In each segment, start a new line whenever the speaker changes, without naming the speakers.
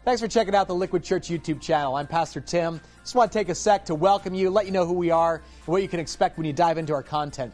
Thanks for checking out the Liquid Church YouTube channel. I'm Pastor Tim. Just want to take a sec to welcome you, let you know who we are, and what you can expect when you dive into our content.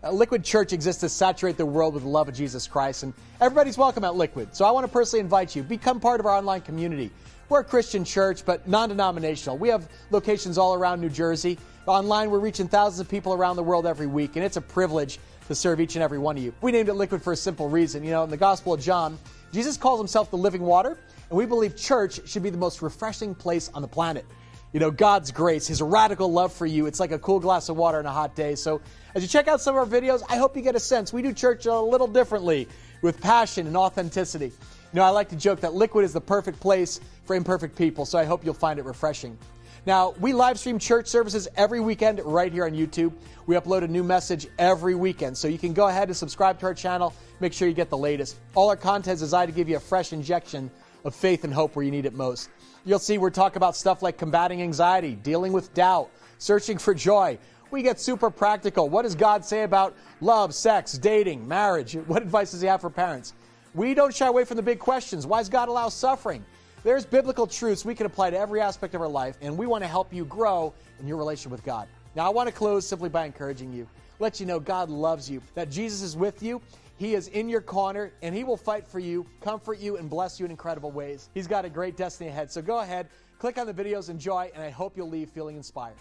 Liquid Church exists to saturate the world with the love of Jesus Christ, and everybody's welcome at Liquid. So I want to personally invite you, become part of our online community. We're a Christian church, but non-denominational. We have locations all around New Jersey. Online, we're reaching thousands of people around the world every week, and it's a privilege to serve each and every one of you. We named it Liquid for a simple reason. You know, in the Gospel of John, Jesus calls himself the living water, and we believe church should be the most refreshing place on the planet. You know, God's grace, His radical love for you, it's like a cool glass of water on a hot day. So as you check out some of our videos, I hope you get a sense. We do church a little differently with passion and authenticity. You know, I like to joke that Liquid is the perfect place for imperfect people, so I hope you'll find it refreshing. Now, we live stream church services every weekend right here on YouTube. We upload a new message every weekend, so you can go ahead and subscribe to our channel. Make sure you get the latest. All our content is designed to give you a fresh injection of faith and hope where you need it most. You'll see we're talking about stuff like combating anxiety, dealing with doubt, searching for joy. We get super practical. What does God say about love, sex, dating, marriage? What advice does He have for parents? We don't shy away from the big questions. Why does God allow suffering? There's biblical truths we can apply to every aspect of our life, and we want to help you grow in your relationship with God. Now, I want to close simply by encouraging you. Let you know God loves you, that Jesus is with you. He is in your corner, and He will fight for you, comfort you, and bless you in incredible ways. He's got a great destiny ahead. So go ahead, click on the videos, enjoy, and I hope you'll leave feeling inspired.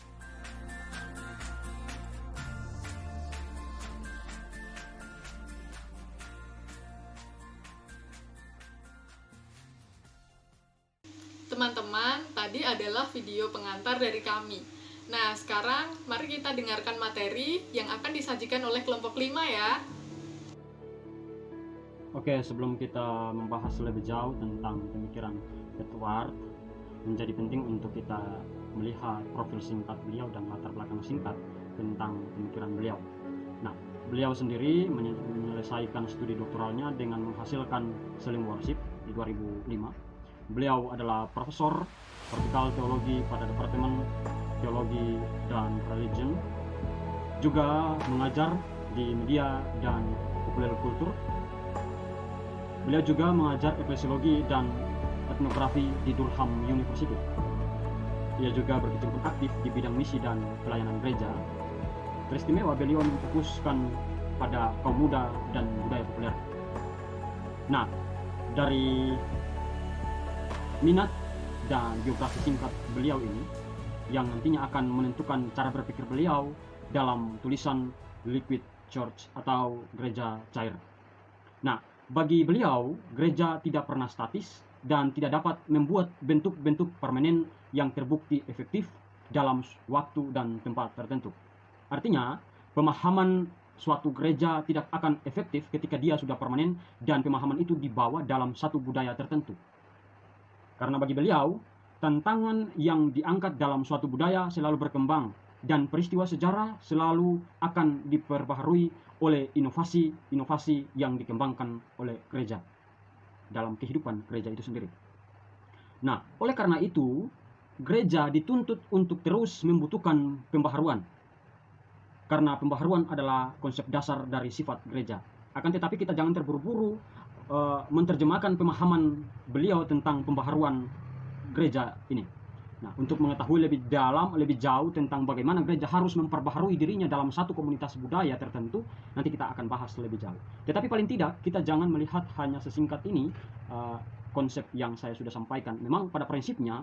Teman-teman, tadi adalah video pengantar dari kami. Nah, sekarang mari kita dengarkan materi yang akan disajikan oleh kelompok 5 ya.
Oke, sebelum kita membahas lebih jauh tentang pemikiran Edward, menjadi penting untuk kita melihat profil singkat beliau dan latar belakang singkat tentang pemikiran beliau. Nah, beliau sendiri menyelesaikan studi doktoralnya dengan menghasilkan Selim Worship di 2005. Beliau adalah profesor vertikal teologi pada Departemen Teologi dan Religion, juga mengajar di media dan populer kultur. Beliau juga mengajar eklesiologi dan etnografi di Durham University. Ia juga berkecimpung aktif di bidang misi dan pelayanan gereja. Teristimewa beliau memfokuskan pada kaum muda dan budaya populer. Nah, dari minat dan biografi singkat beliau ini yang nantinya akan menentukan cara berpikir beliau dalam tulisan Liquid Church atau gereja cair. Nah, bagi beliau, gereja tidak pernah statis dan tidak dapat membuat bentuk-bentuk permanen yang terbukti efektif dalam waktu dan tempat tertentu. Artinya, pemahaman suatu gereja tidak akan efektif ketika dia sudah permanen dan pemahaman itu dibawa dalam satu budaya tertentu. Karena bagi beliau, tantangan yang diangkat dalam suatu budaya selalu berkembang dan peristiwa sejarah selalu akan diperbaharui oleh inovasi-inovasi yang dikembangkan oleh gereja dalam kehidupan gereja itu sendiri. Nah, oleh karena itu, gereja dituntut untuk terus membutuhkan pembaharuan. Karena pembaharuan adalah konsep dasar dari sifat gereja. Akan tetapi kita jangan terburu-buru menerjemahkan pemahaman beliau tentang pembaharuan gereja ini. Nah, untuk mengetahui lebih dalam, lebih jauh tentang bagaimana gereja harus memperbaharui dirinya dalam satu komunitas budaya tertentu, nanti kita akan bahas lebih jauh. Tetapi paling tidak, kita jangan melihat hanya sesingkat ini konsep yang saya sudah sampaikan. Memang pada prinsipnya,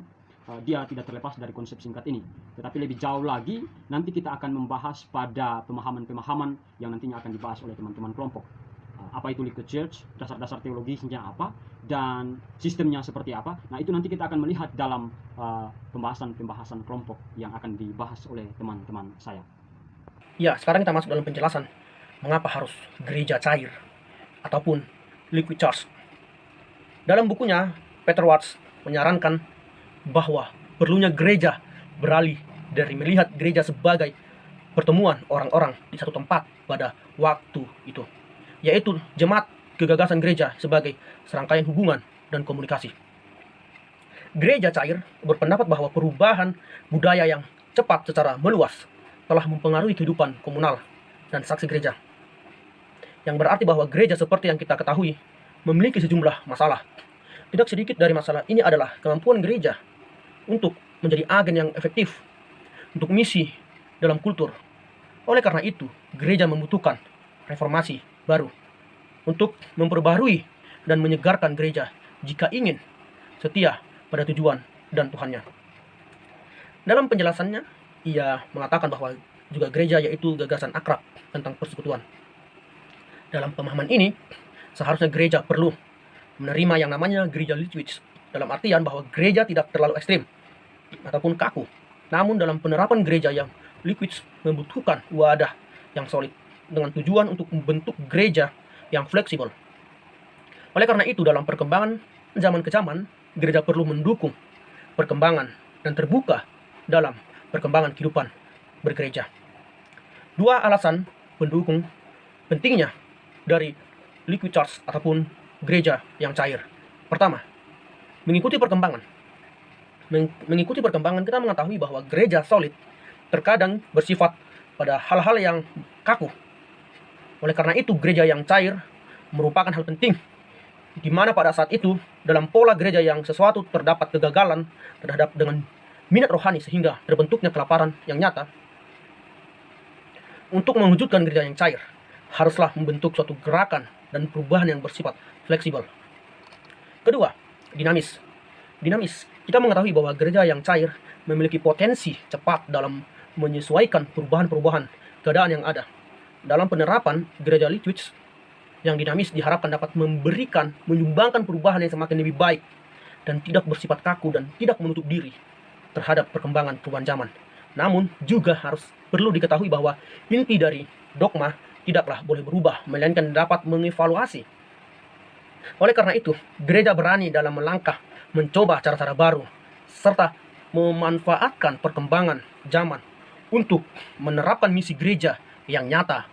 dia tidak terlepas dari konsep singkat ini. Tetapi lebih jauh lagi, nanti kita akan membahas pada pemahaman-pemahaman yang nantinya akan dibahas oleh teman-teman kelompok. Apa itu Liquid Church, dasar-dasar teologisnya apa, dan sistemnya seperti apa. Nah, itu nanti kita akan melihat dalam pembahasan-pembahasan kelompok yang akan dibahas oleh teman-teman saya.
Ya, sekarang kita masuk dalam penjelasan mengapa harus gereja cair ataupun Liquid Church. Dalam bukunya, Peter Watts menyarankan bahwa perlunya gereja beralih dari melihat gereja sebagai pertemuan orang-orang di satu tempat pada waktu itu, yaitu jemaat kegagasan gereja sebagai serangkaian hubungan dan komunikasi. Gereja cair berpendapat bahwa perubahan budaya yang cepat secara meluas telah mempengaruhi kehidupan komunal dan saksi gereja. Yang berarti bahwa gereja seperti yang kita ketahui memiliki sejumlah masalah. Tidak sedikit dari masalah ini adalah kemampuan gereja untuk menjadi agen yang efektif untuk misi dalam kultur. Oleh karena itu, gereja membutuhkan reformasi baru untuk memperbaharui dan menyegarkan gereja jika ingin setia pada tujuan dan Tuhannya. Dalam penjelasannya, ia mengatakan bahwa juga gereja yaitu gagasan akrab tentang persekutuan. Dalam pemahaman ini, seharusnya gereja perlu menerima yang namanya gereja liquid, dalam artian bahwa gereja tidak terlalu ekstrim ataupun kaku. Namun dalam penerapan gereja yang liquid membutuhkan wadah yang solid dengan tujuan untuk membentuk gereja yang fleksibel. Oleh karena itu, dalam perkembangan zaman ke zaman, gereja perlu mendukung perkembangan dan terbuka dalam perkembangan kehidupan bergereja. Dua alasan pendukung pentingnya dari liquid church ataupun gereja yang cair. Pertama, mengikuti perkembangan. Mengikuti perkembangan, kita mengetahui bahwa gereja solid terkadang bersifat pada hal-hal yang kaku. Oleh karena itu, gereja yang cair merupakan hal penting, di mana pada saat itu dalam pola gereja yang sesuatu terdapat kegagalan terhadap dengan minat rohani sehingga terbentuknya kelaparan yang nyata. Untuk mewujudkan gereja yang cair, haruslah membentuk suatu gerakan dan perubahan yang bersifat fleksibel. Kedua, dinamis. Kita mengetahui bahwa gereja yang cair memiliki potensi cepat dalam menyesuaikan perubahan-perubahan keadaan yang ada. Dalam penerapan gereja liquid yang dinamis diharapkan dapat menyumbangkan perubahan yang semakin lebih baik dan tidak bersifat kaku dan tidak menutup diri terhadap perkembangan perubahan zaman. Namun juga harus perlu diketahui bahwa inti dari dogma tidaklah boleh berubah, melainkan dapat mengevaluasi. Oleh karena itu, gereja berani dalam melangkah, mencoba cara-cara baru, serta memanfaatkan perkembangan zaman untuk menerapkan misi gereja yang nyata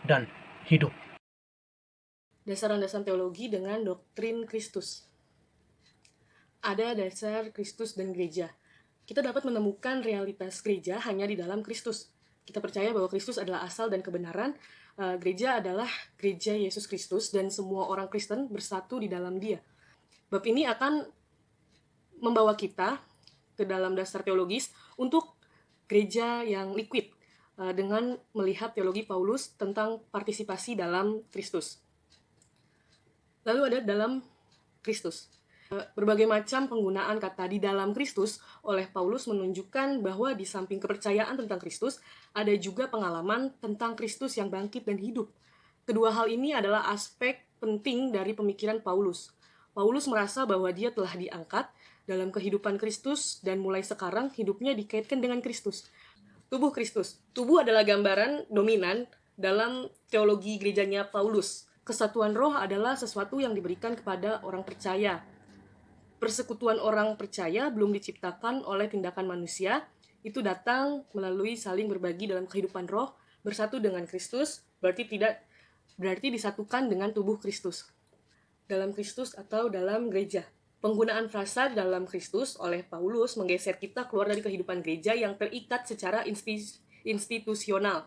dan hidup.
Dasar-dasar teologi dengan doktrin Kristus. Ada dasar Kristus dan gereja. Kita dapat menemukan realitas gereja hanya di dalam Kristus. Kita percaya bahwa Kristus adalah asal dan kebenaran. Gereja adalah gereja Yesus Kristus dan semua orang Kristen bersatu di dalam Dia. Bab ini akan membawa kita ke dalam dasar teologis untuk gereja yang liquid dengan melihat teologi Paulus tentang partisipasi dalam Kristus. Lalu ada dalam Kristus. Berbagai macam penggunaan kata di dalam Kristus oleh Paulus menunjukkan bahwa di samping kepercayaan tentang Kristus, ada juga pengalaman tentang Kristus yang bangkit dan hidup. Kedua hal ini adalah aspek penting dari pemikiran Paulus. Paulus merasa bahwa dia telah diangkat dalam kehidupan Kristus dan mulai sekarang hidupnya dikaitkan dengan Kristus. Tubuh Kristus. Tubuh adalah gambaran dominan dalam teologi gerejanya Paulus. Kesatuan roh adalah sesuatu yang diberikan kepada orang percaya. Persekutuan orang percaya belum diciptakan oleh tindakan manusia, itu datang melalui saling berbagi dalam kehidupan roh, bersatu dengan Kristus, berarti disatukan dengan tubuh Kristus. Dalam Kristus atau dalam gereja. Penggunaan frasa dalam Kristus oleh Paulus menggeser kita keluar dari kehidupan gereja yang terikat secara institusional.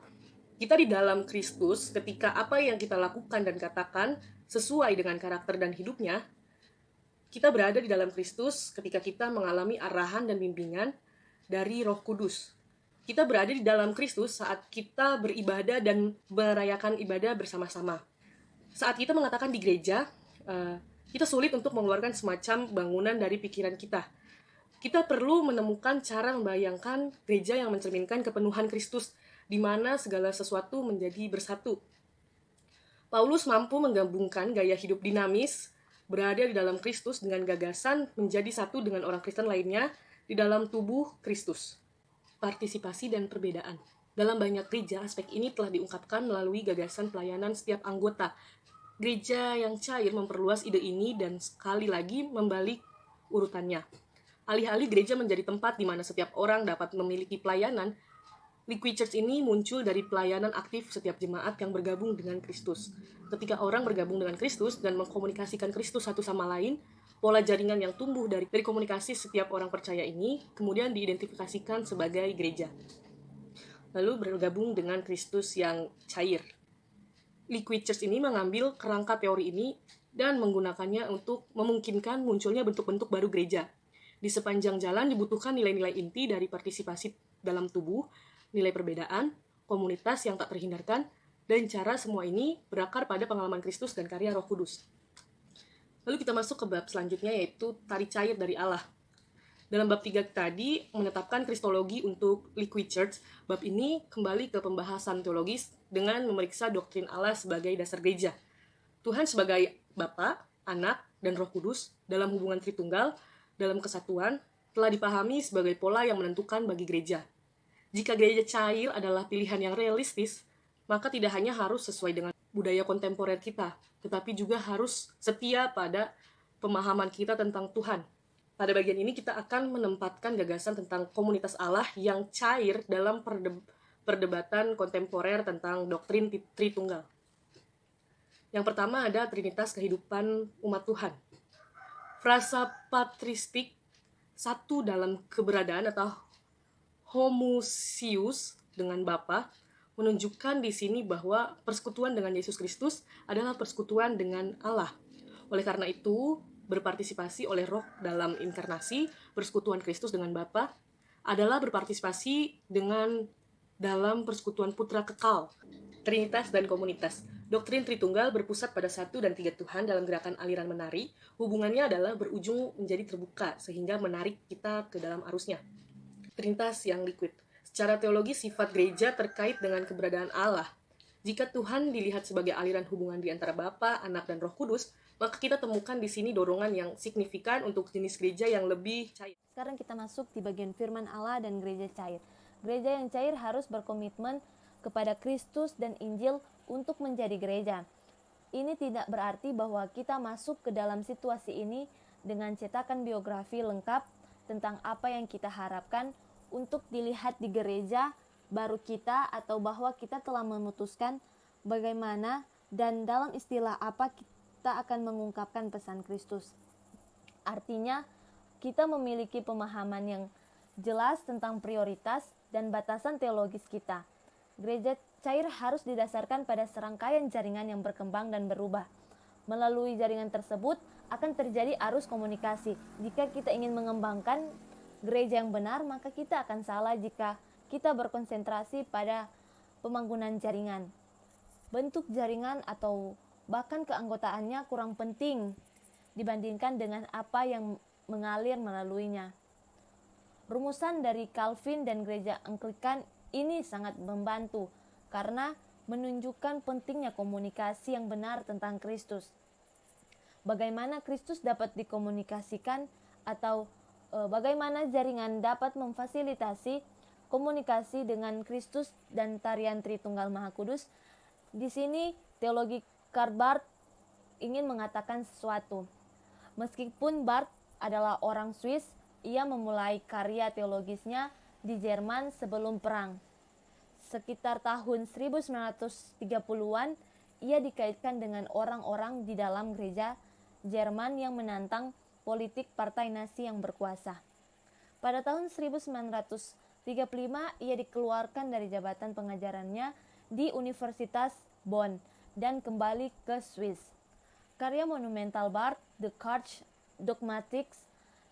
Kita di dalam Kristus ketika apa yang kita lakukan dan katakan sesuai dengan karakter dan hidupnya. Kita berada di dalam Kristus ketika kita mengalami arahan dan bimbingan dari Roh Kudus. Kita berada di dalam Kristus saat kita beribadah dan merayakan ibadah bersama-sama. Saat kita mengatakan di gereja, kita sulit untuk mengeluarkan semacam bangunan dari pikiran kita. Kita perlu menemukan cara membayangkan gereja yang mencerminkan kepenuhan Kristus, di mana segala sesuatu menjadi bersatu. Paulus mampu menggabungkan gaya hidup dinamis, berada di dalam Kristus dengan gagasan menjadi satu dengan orang Kristen lainnya di dalam tubuh Kristus. Partisipasi dan perbedaan. Dalam banyak gereja, aspek ini telah diungkapkan melalui gagasan pelayanan setiap anggota. Gereja yang cair memperluas ide ini dan sekali lagi membalik urutannya. Alih-alih gereja menjadi tempat di mana setiap orang dapat memiliki pelayanan, Liquid Church ini muncul dari pelayanan aktif setiap jemaat yang bergabung dengan Kristus. Ketika orang bergabung dengan Kristus dan mengkomunikasikan Kristus satu sama lain, pola jaringan yang tumbuh dari komunikasi setiap orang percaya ini kemudian diidentifikasikan sebagai gereja. Lalu bergabung dengan Kristus yang cair. Liquid Church ini mengambil kerangka teori ini dan menggunakannya untuk memungkinkan munculnya bentuk-bentuk baru gereja. Di sepanjang jalan dibutuhkan nilai-nilai inti dari partisipasi dalam tubuh, nilai perbedaan, komunitas yang tak terhindarkan, dan cara semua ini berakar pada pengalaman Kristus dan karya Roh Kudus. Lalu kita masuk ke bab selanjutnya, yaitu tari cair dari Allah. Dalam bab 3 tadi menetapkan kristologi untuk Liquid Church, bab ini kembali ke pembahasan teologis dengan memeriksa doktrin Allah sebagai dasar gereja. Tuhan sebagai Bapa, Anak, dan Roh Kudus dalam hubungan Tritunggal, dalam kesatuan, telah dipahami sebagai pola yang menentukan bagi gereja. Jika gereja cair adalah pilihan yang realistis, maka tidak hanya harus sesuai dengan budaya kontemporer kita, tetapi juga harus setia pada pemahaman kita tentang Tuhan. Pada bagian ini kita akan menempatkan gagasan tentang komunitas Allah yang cair dalam perdebatan kontemporer tentang doktrin Tritunggal. Yang pertama ada Trinitas kehidupan umat Tuhan. Frasa patristik, satu dalam keberadaan atau homoousios dengan Bapa, menunjukkan di sini bahwa persekutuan dengan Yesus Kristus adalah persekutuan dengan Allah. Oleh karena itu, berpartisipasi oleh Roh dalam inkarnasi, persekutuan Kristus dengan Bapa, adalah berpartisipasi dengan dalam persekutuan putra kekal. Trinitas dan komunitas. Doktrin Tritunggal berpusat pada 1 dan 3 Tuhan dalam gerakan aliran menari. Hubungannya adalah berujung menjadi terbuka, sehingga menarik kita ke dalam arusnya. Trinitas yang liquid. Secara teologi, sifat gereja terkait dengan keberadaan Allah. Jika Tuhan dilihat sebagai aliran hubungan di antara Bapa, Anak, dan Roh Kudus, maka kita temukan di sini dorongan yang signifikan untuk jenis gereja yang lebih cair.
Sekarang kita masuk di bagian firman Allah dan gereja cair. Gereja yang cair harus berkomitmen kepada Kristus dan Injil untuk menjadi gereja. Ini tidak berarti bahwa kita masuk ke dalam situasi ini dengan cetakan biografi lengkap tentang apa yang kita harapkan untuk dilihat di gereja baru kita, atau bahwa kita telah memutuskan bagaimana dan dalam istilah apa kita akan mengungkapkan pesan Kristus. Artinya, kita memiliki pemahaman yang jelas tentang prioritas dan batasan teologis kita. Gereja cair harus didasarkan pada serangkaian jaringan yang berkembang dan berubah. Melalui jaringan tersebut akan terjadi arus komunikasi. Jika kita ingin mengembangkan gereja yang benar, maka kita akan salah jika kita berkonsentrasi pada pembangunan jaringan. Bentuk jaringan atau bahkan keanggotaannya kurang penting dibandingkan dengan apa yang mengalir melaluinya. Rumusan dari Calvin dan gereja Anglikan ini sangat membantu karena menunjukkan pentingnya komunikasi yang benar tentang Kristus. Bagaimana Kristus dapat dikomunikasikan, atau bagaimana jaringan dapat memfasilitasi komunikasi dengan Kristus dan tarian Tritunggal Maha Kudus. Di sini teologi Karl Barth ingin mengatakan sesuatu. Meskipun Barth adalah orang Swiss, ia memulai karya teologisnya di Jerman sebelum perang. Sekitar tahun 1930-an, ia dikaitkan dengan orang-orang di dalam gereja Jerman yang menantang politik partai Nazi yang berkuasa. Pada tahun 1935, ia dikeluarkan dari jabatan pengajarannya di Universitas Bonn dan kembali ke Swiss. Karya monumental Barth, The Church Dogmatics,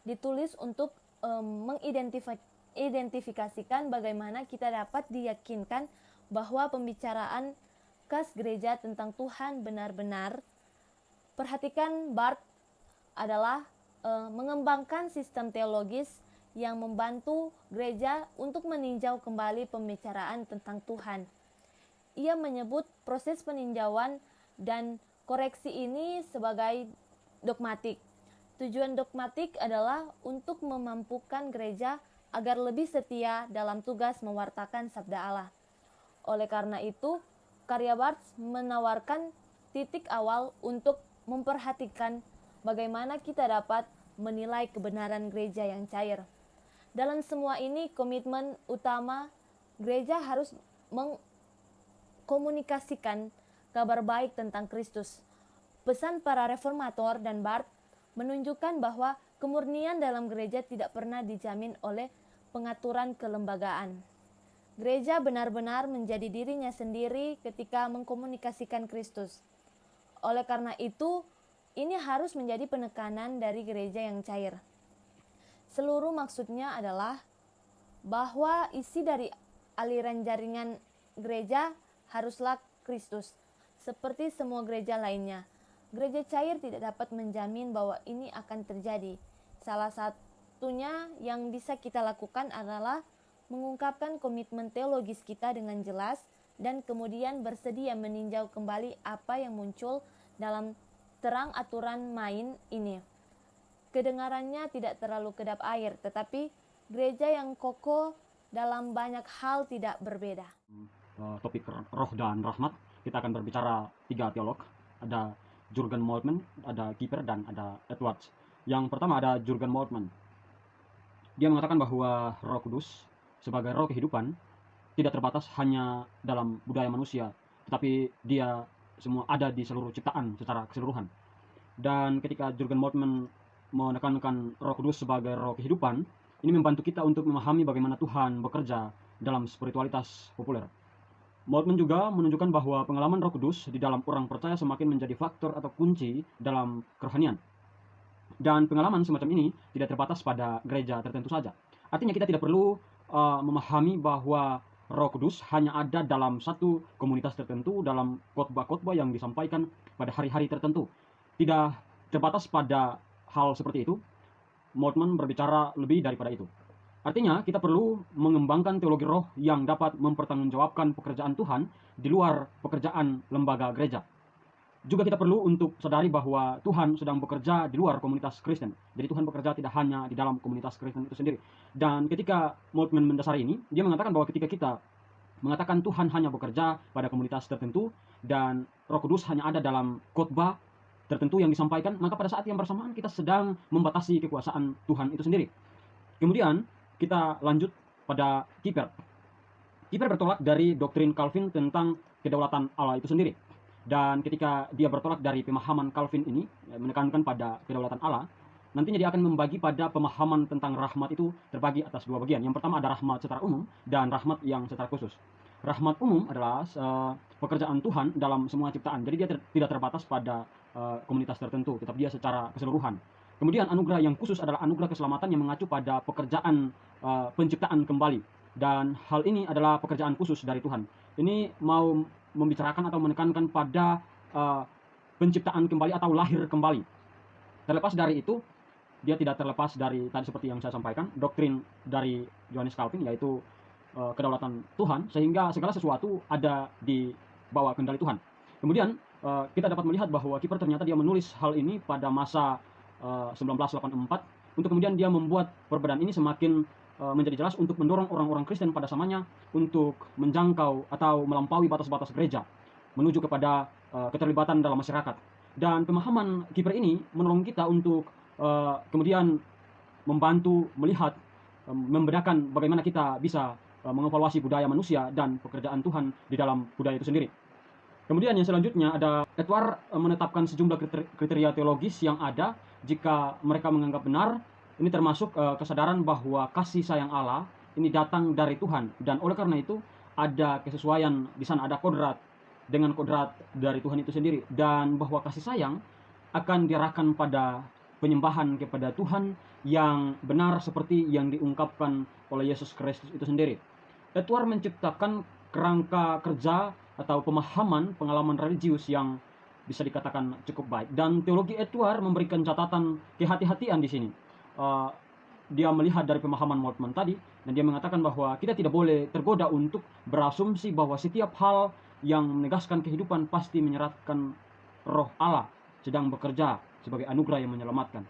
ditulis untuk mengidentifikasikan bagaimana kita dapat diyakinkan bahwa pembicaraan khas gereja tentang Tuhan benar-benar. Perhatikan, Barth adalah mengembangkan sistem teologis yang membantu gereja untuk meninjau kembali pembicaraan tentang Tuhan. Ia menyebut proses peninjauan dan koreksi ini sebagai dogmatik. Tujuan dogmatik adalah untuk memampukan gereja agar lebih setia dalam tugas mewartakan sabda Allah. Oleh karena itu, karya Barth menawarkan titik awal untuk memperhatikan bagaimana kita dapat menilai kebenaran gereja yang cair. Dalam semua ini, komitmen utama gereja harus mengkomunikasikan kabar baik tentang Kristus. Pesan para reformator dan Barth menunjukkan bahwa kemurnian dalam gereja tidak pernah dijamin oleh pengaturan kelembagaan. Gereja benar-benar menjadi dirinya sendiri ketika mengkomunikasikan Kristus. Oleh karena itu, Ini harus menjadi penekanan dari gereja yang cair. Seluruh maksudnya adalah bahwa isi dari aliran jaringan gereja haruslah Kristus, seperti semua gereja lainnya. Gereja cair tidak dapat menjamin bahwa ini akan terjadi. Salah satunya yang bisa kita lakukan adalah mengungkapkan komitmen teologis kita dengan jelas dan kemudian bersedia meninjau kembali apa yang muncul dalam terang aturan main ini. Kedengarannya tidak terlalu kedap air, tetapi gereja yang kokoh dalam banyak hal tidak berbeda.
Topik roh dan rahmat, kita akan berbicara 3 teolog. Ada Jurgen Moltmann, ada Kuyper, dan ada Edwards. Yang pertama ada Jurgen Moltmann. Dia mengatakan bahwa Roh Kudus sebagai roh kehidupan tidak terbatas hanya dalam budaya manusia, tetapi dia semua ada di seluruh ciptaan secara keseluruhan. Dan ketika Jurgen Moltmann menekankan Roh Kudus sebagai roh kehidupan, ini membantu kita untuk memahami bagaimana Tuhan bekerja dalam spiritualitas populer. Moltmann juga menunjukkan bahwa pengalaman Roh Kudus di dalam orang percaya semakin menjadi faktor atau kunci dalam kerohanian. Dan pengalaman semacam ini tidak terbatas pada gereja tertentu saja. Artinya kita tidak perlu memahami bahwa Roh Kudus hanya ada dalam satu komunitas tertentu, dalam khotbah-khotbah yang disampaikan pada hari-hari tertentu. Tidak terbatas pada hal seperti itu. Moltmann berbicara lebih daripada itu. Artinya kita perlu mengembangkan teologi roh yang dapat mempertanggungjawabkan pekerjaan Tuhan di luar pekerjaan lembaga gereja. Juga kita perlu untuk sadari bahwa Tuhan sedang bekerja di luar komunitas Kristen. Jadi Tuhan bekerja tidak hanya di dalam komunitas Kristen itu sendiri. Dan ketika Moltmann mendasari ini, dia mengatakan bahwa ketika kita mengatakan Tuhan hanya bekerja pada komunitas tertentu dan Roh Kudus hanya ada dalam khotbah tertentu yang disampaikan, maka pada saat yang bersamaan kita sedang membatasi kekuasaan Tuhan itu sendiri. Kemudian kita lanjut pada Kuyper. Kuyper bertolak dari doktrin Calvin tentang kedaulatan Allah itu sendiri. Dan ketika dia bertolak dari pemahaman Calvin ini, menekankan pada kedaulatan Allah, nantinya dia akan membagi pada pemahaman tentang rahmat itu terbagi atas 2 bagian. Yang pertama ada rahmat secara umum dan rahmat yang secara khusus. Rahmat umum adalah pekerjaan Tuhan dalam semua ciptaan. Jadi dia tidak terbatas pada komunitas tertentu, tetapi dia secara keseluruhan. Kemudian anugerah yang khusus adalah anugerah keselamatan yang mengacu pada pekerjaan penciptaan kembali. Dan hal ini adalah pekerjaan khusus dari Tuhan. Ini mau membicarakan atau menekankan pada penciptaan kembali atau lahir kembali. Terlepas dari itu, dia tidak terlepas dari tadi seperti yang saya sampaikan, doktrin dari Johannes Calvin, yaitu kedaulatan Tuhan, sehingga segala sesuatu ada di bawah kendali Tuhan. Kemudian kita dapat melihat bahwa Kuyper ternyata dia menulis hal ini pada masa 1984, untuk kemudian dia membuat perbedaan ini semakin menjadi jelas untuk mendorong orang-orang Kristen pada zamannya untuk menjangkau atau melampaui batas-batas gereja menuju kepada keterlibatan dalam masyarakat. Dan pemahaman Kuyper ini menolong kita untuk kemudian membantu melihat, membedakan bagaimana kita bisa mengevaluasi budaya manusia dan pekerjaan Tuhan di dalam budaya itu sendiri. Kemudian yang selanjutnya ada Edward menetapkan sejumlah kriteria teologis yang ada jika mereka menganggap benar. Ini termasuk kesadaran bahwa kasih sayang Allah ini datang dari Tuhan, dan oleh karena itu ada kesesuaian di sana, ada kodrat dengan kodrat dari Tuhan itu sendiri, dan bahwa kasih sayang akan diarahkan pada penyembahan kepada Tuhan yang benar seperti yang diungkapkan oleh Yesus Kristus itu sendiri. Edward menciptakan kerangka kerja atau pemahaman pengalaman religius yang bisa dikatakan cukup baik, dan teologi Edward memberikan catatan kehati-hatian di sini. Dia melihat dari pemahaman Moltmann tadi, dan dia mengatakan bahwa kita tidak boleh tergoda untuk berasumsi bahwa setiap hal yang menegaskan kehidupan pasti menyeratkan roh Allah sedang bekerja sebagai anugerah yang menyelamatkan.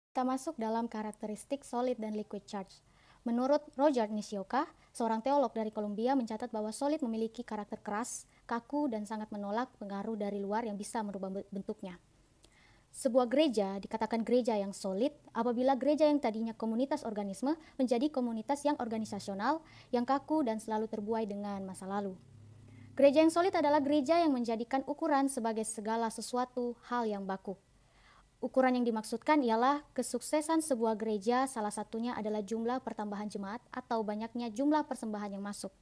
Kita masuk dalam karakteristik solid dan liquid charge. Menurut Roger Nishioka, seorang teolog dari Columbia, mencatat bahwa solid memiliki karakter keras, kaku, dan sangat menolak pengaruh dari luar yang bisa merubah bentuknya. Sebuah gereja dikatakan gereja yang solid apabila gereja yang tadinya komunitas organisme menjadi komunitas yang organisasional, yang kaku dan selalu terbuai dengan masa lalu. Gereja yang solid adalah gereja yang menjadikan ukuran sebagai segala sesuatu hal yang baku. Ukuran yang dimaksudkan ialah kesuksesan sebuah gereja, salah satunya adalah jumlah pertambahan jemaat atau banyaknya jumlah persembahan yang masuk.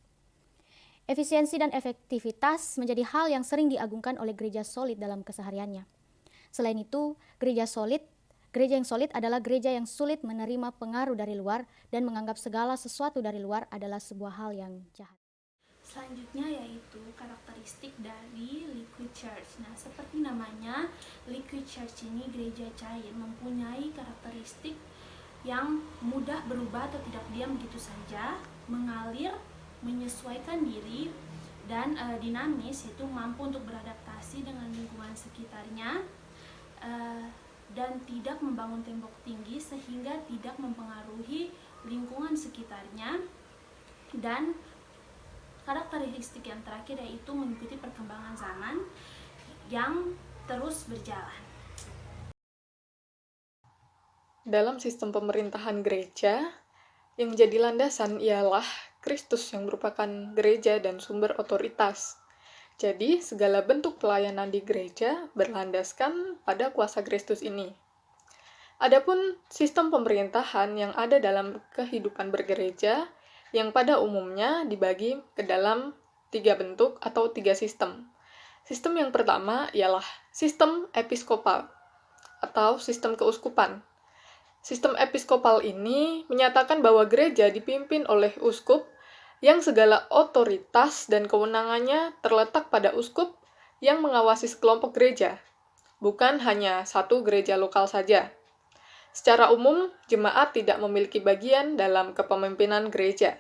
Efisiensi dan efektivitas menjadi hal yang sering diagungkan oleh gereja solid dalam kesehariannya. Selain itu, gereja yang solid adalah gereja yang sulit menerima pengaruh dari luar dan menganggap segala sesuatu dari luar adalah sebuah hal yang jahat.
Selanjutnya yaitu karakteristik dari liquid church. Nah, seperti namanya, liquid church ini gereja cair, mempunyai karakteristik yang mudah berubah atau tidak diam begitu saja, mengalir, menyesuaikan diri, dan dinamis, yaitu mampu untuk beradaptasi dengan lingkungan sekitarnya, dan tidak membangun tembok tinggi sehingga tidak mempengaruhi lingkungan sekitarnya. Dan karakteristik yang terakhir yaitu mengikuti perkembangan zaman yang terus berjalan.
Dalam sistem pemerintahan gereja, yang menjadi landasan ialah Kristus yang merupakan gereja dan sumber otoritas. Jadi, segala bentuk pelayanan di gereja berlandaskan pada kuasa Kristus ini. Adapun sistem pemerintahan yang ada dalam kehidupan bergereja, yang pada umumnya dibagi ke dalam 3 bentuk atau 3 sistem. Sistem yang pertama ialah sistem episkopal atau sistem keuskupan. Sistem episkopal ini menyatakan bahwa gereja dipimpin oleh uskup yang segala otoritas dan kewenangannya terletak pada uskup yang mengawasi sekelompok gereja, bukan hanya satu gereja lokal saja. Secara umum, jemaat tidak memiliki bagian dalam kepemimpinan gereja.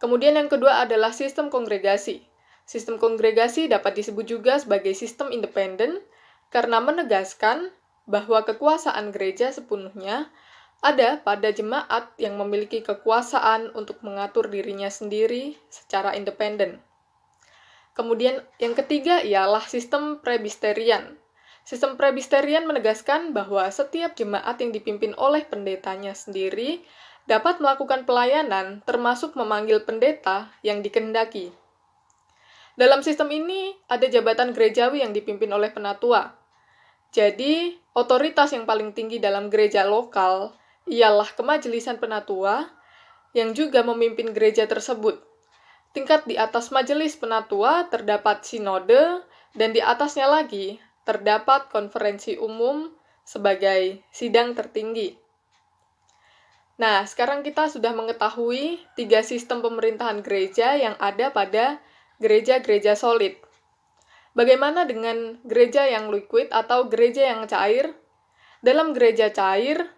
Kemudian yang kedua adalah sistem kongregasi. Sistem kongregasi dapat disebut juga sebagai sistem independen karena menegaskan bahwa kekuasaan gereja sepenuhnya ada pada jemaat yang memiliki kekuasaan untuk mengatur dirinya sendiri secara independen. Kemudian yang ketiga ialah sistem presbyterian. Sistem presbyterian menegaskan bahwa setiap jemaat yang dipimpin oleh pendetanya sendiri dapat melakukan pelayanan termasuk memanggil pendeta yang dikehendaki. Dalam sistem ini ada jabatan gerejawi yang dipimpin oleh penatua. Jadi, otoritas yang paling tinggi dalam gereja lokal ialah kemajelisan penatua yang juga memimpin gereja tersebut. Tingkat di atas majelis penatua terdapat sinode, dan di atasnya lagi terdapat konferensi umum sebagai sidang tertinggi. Nah, sekarang kita sudah mengetahui 3 sistem pemerintahan gereja yang ada pada gereja-gereja solid. Bagaimana dengan gereja yang liquid atau gereja yang cair? Dalam gereja cair,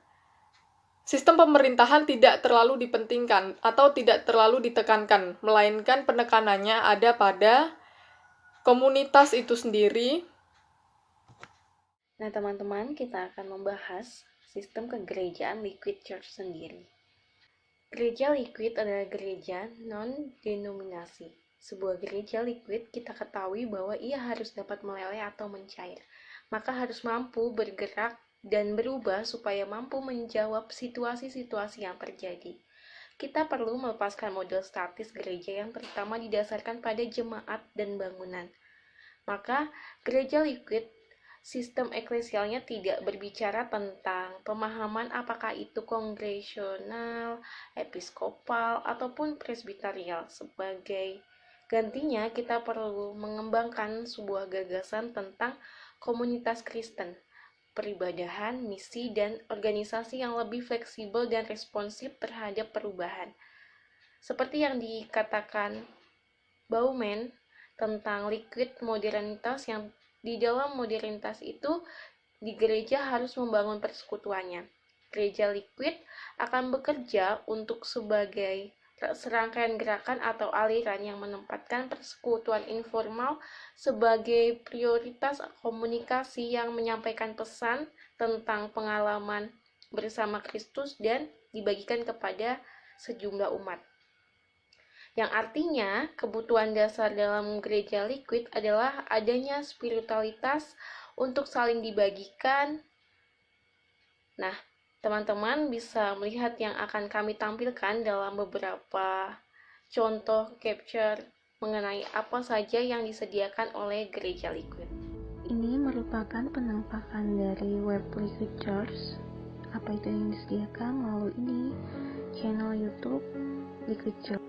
sistem pemerintahan tidak terlalu dipentingkan atau tidak terlalu ditekankan, melainkan penekanannya ada pada komunitas itu sendiri.
Nah, teman-teman, kita akan membahas sistem kegerejaan liquid church sendiri. Gereja liquid adalah gereja non-denominasi. Sebuah gereja liquid kita ketahui bahwa ia harus dapat meleleh atau mencair, maka harus mampu bergerak dan berubah supaya mampu menjawab situasi-situasi yang terjadi. Kita perlu melepaskan model statis gereja yang terutama didasarkan pada jemaat dan bangunan. Maka, gereja liquid, sistem eklesialnya tidak berbicara tentang pemahaman apakah itu kongresional, episkopal, ataupun presbiterial. Sebagai gantinya, kita perlu mengembangkan sebuah gagasan tentang komunitas Kristen, peribadahan, misi, dan organisasi yang lebih fleksibel dan responsif terhadap perubahan. Seperti yang dikatakan Bauman tentang liquid modernitas, yang di dalam modernitas itu di gereja harus membangun persekutuannya. Gereja liquid akan bekerja untuk sebagai serangkaian gerakan atau aliran yang menempatkan persekutuan informal sebagai prioritas komunikasi yang menyampaikan pesan tentang pengalaman bersama Kristus dan dibagikan kepada sejumlah umat. Yang artinya, kebutuhan dasar dalam gereja liquid adalah adanya spiritualitas untuk saling dibagikan. Nah, teman-teman bisa melihat yang akan kami tampilkan dalam beberapa contoh capture mengenai apa saja yang disediakan oleh gereja liquid.
Ini merupakan penampakan dari web Liquid Church. Apa itu yang disediakan? Lalu ini channel YouTube Liquid Church.